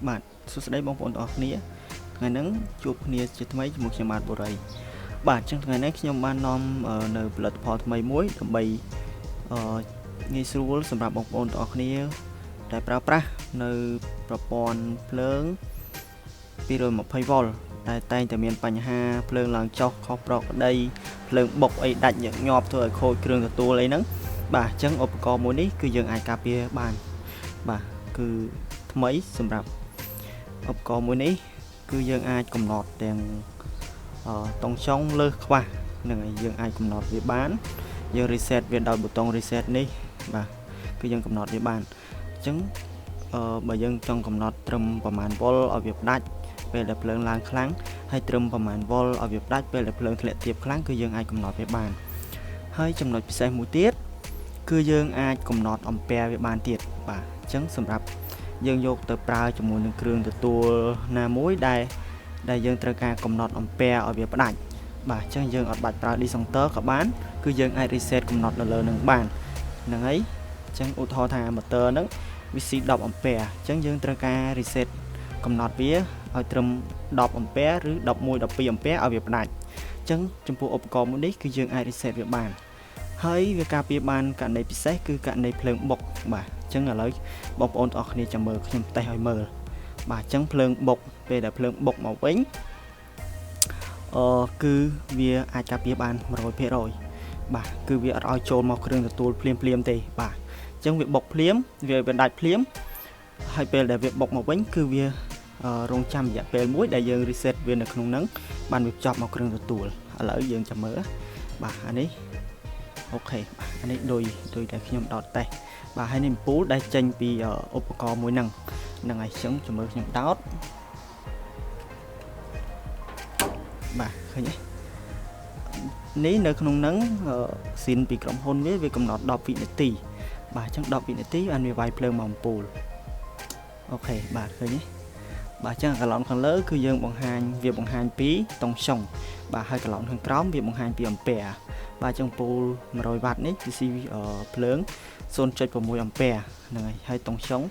បាទសួស្តីបងប្អូនទាំងអស់គ្នាថ្ងៃហ្នឹងជួបគ្នាជាថ្មីជាមួយខ្ញុំបាទបូរីបាទអញ្ចឹងថ្ងៃនេះខ្ញុំបាននាំនៅផលិតផលថ្មីមួយដើម្បីងាយស្រួលសម្រាប់បងប្អូនទាំងអស់គ្នាដែលប្រើប្រាស់នៅប្រព័ន្ធភ្លើង 220V តែតែងតែមានបញ្ហាភ្លើងឡើងចុះខុសប្រក្រតីភ្លើងបុកអីដាច់ញឹកញាប់ធ្វើឲ្យខូចគ្រឿងទទួលអីហ្នឹងបាទអញ្ចឹងឧបករណ៍មួយនេះគឺយើងអាចការពារបានបាទគឺថ្មីសម្រាប់ឧបករណ៍មួយនេះគឺយើងអាចកំណត់ទាំងតុងចុងលើសខ្វះហ្នឹងហើយយើងអាចកំណត់វាបានយើង reset វាដោយប៊ូតុង reset នេះបាទគឺយើងកំណត់វាបានអញ្ចឹងបើយើងចង់កំណត់ត្រឹមប្រមាណវ៉ុលឲ្យវាផ្ដាច់ពេលដែលភ្លើងឡើងខ្លាំងហើយត្រឹមប្រមាណវ៉ុលឲ្យវាផ្ដាច់ពេលដែលភ្លើងធ្លាក់ទាបខ្លាំងគឺយើងអាចកំណត់វាបានហើយចំណុចពិសេសមួយទៀតគឺយើងអាចកំណត់អំពែវាបានទៀតបាទអញ្ចឹងសម្រាប់យើងយកទៅប្រើជាមួយនឹងគ្រឿងទទួលណាមួយដែលយើងត្រូវការកំណត់អំពែឲ្យវាផ្ដាច់បាទអញ្ចឹងយើងអត់បាច់ប្រើ disjunctor ក៏បានគឺយើងអាច reset កំណត់នៅលើនឹងបានហ្នឹងហើយអញ្ចឹងឧទាហរណ៍ថា motor ហ្នឹងវាស៊ី10អំពែអញ្ចឹងយើងត្រូវការ reset កំណត់វាឲ្យត្រឹម10អំពែឬ11 12អំពែឲ្យវាផ្ដាច់អញ្ចឹងចំពោះឧបករណ៍មួយនេះគឺយើងអាច reset វាបានហើយវាការពារបានករណីពិសេសគឺករណីភ្លើងបុកបាទអញ្ចឹងឥឡូវបងប្អូនទាំងអស់គ្នាចាំមើលខ្ញុំតេស្តឲ្យមើលបាទអញ្ចឹងភ្លើងបុកពេលដែលភ្លើងបុកមកវិញគឺវាអាចការពារបាន 100% បាទគឺវាអត់ឲ្យចូលមកគ្រឿងទទួលភ្លាមទេបាទអញ្ចឹងវាបុកភ្លាមវាដាច់ភ្លាមហើយពេលដែលវាបុកមកវិញគឺវារងចាំរយៈពេលមួយដែលយើង reset វានៅក្នុងហ្នឹងបានវាចប់មកគ្រឿងទទួលឥឡូវយើងចាំមើលបាទអានេះអូខេអានេះដូចដែលខ្ញុំដោតតេស្តបាទហើយនេះអំពូលដែលចេញពីឧបករណ៍មួយហ្នឹងហើយចឹងចាំមើលខ្ញុំដោតបាទឃើញទេនេះនៅក្នុងហ្នឹងស៊ីនពីក្រុមហ៊ុនវាកំណត់10វិនាទីបាទអញ្ចឹង10វិនាទីបានវាវាយភ្លើងមកអំពូលអូខេបាទឃើញទេបាទអញ្ចឹងកឡោនខាងលើគឺយើងបង្ហាញពីតុងចុងបាទហើយកឡោនខាងក្រោមវាបង្ហាញពីអំពែបាទអញ្ចឹងពូល100វ៉ាត់នេះវាស៊ីភ្លើង 0.6 អំពែហ្នឹងហើយតុងចុង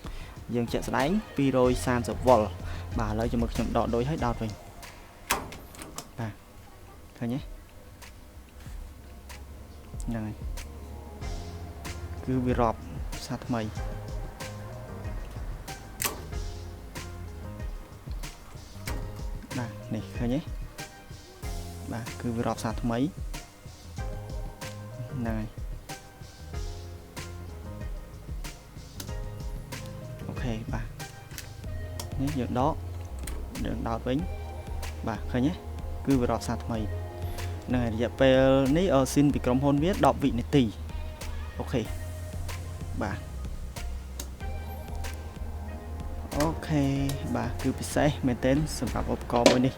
យើងជាក់ស្ដែង230 វ៉ុលបាទឥឡូវជាមួយខ្ញុំដកដូចឲ្យដោតវិញបាទឃើញទេហ្នឹងហើយគឺវារាប់សាថ្មីបាទនេះឃើញទេបាទគឺវារាប់សាថ្មីហ្នឹងហើយអូខេបាទនេះយើងដោតវិញបាទឃើញទេគឺវារាប់សាថ្មីនឹងរយៈពេលនេះស៊ីនពីក្រុមហ៊ុនវា10វិនាទីអូខេបាទអូខេបាទគឺពិសេសមែនទែនសម្រាប់ឧបករណ៍មួយនេះ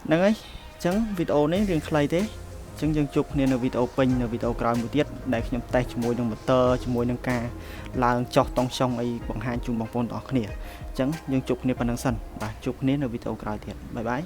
ហ្នឹងហើយអញ្ចឹងវីដេអូនេះរៀងខ្លីទេអញ្ចឹងយើងជួបគ្នានៅវីដេអូពេញនៅវីដេអូក្រោយមួយទៀតដែលខ្ញុំតេស្តជាមួយនឹង motor ជាមួយនឹងការឡើងចុះតុងចុងអីបង្ហាញជូនបងប្អូនទាំងអស់គ្នាអញ្ចឹងយើងជួបគ្នាប៉ុណ្្នឹងសិនបាទជួបគ្នានៅវីដេអូក្រោយទៀតបាយបាយ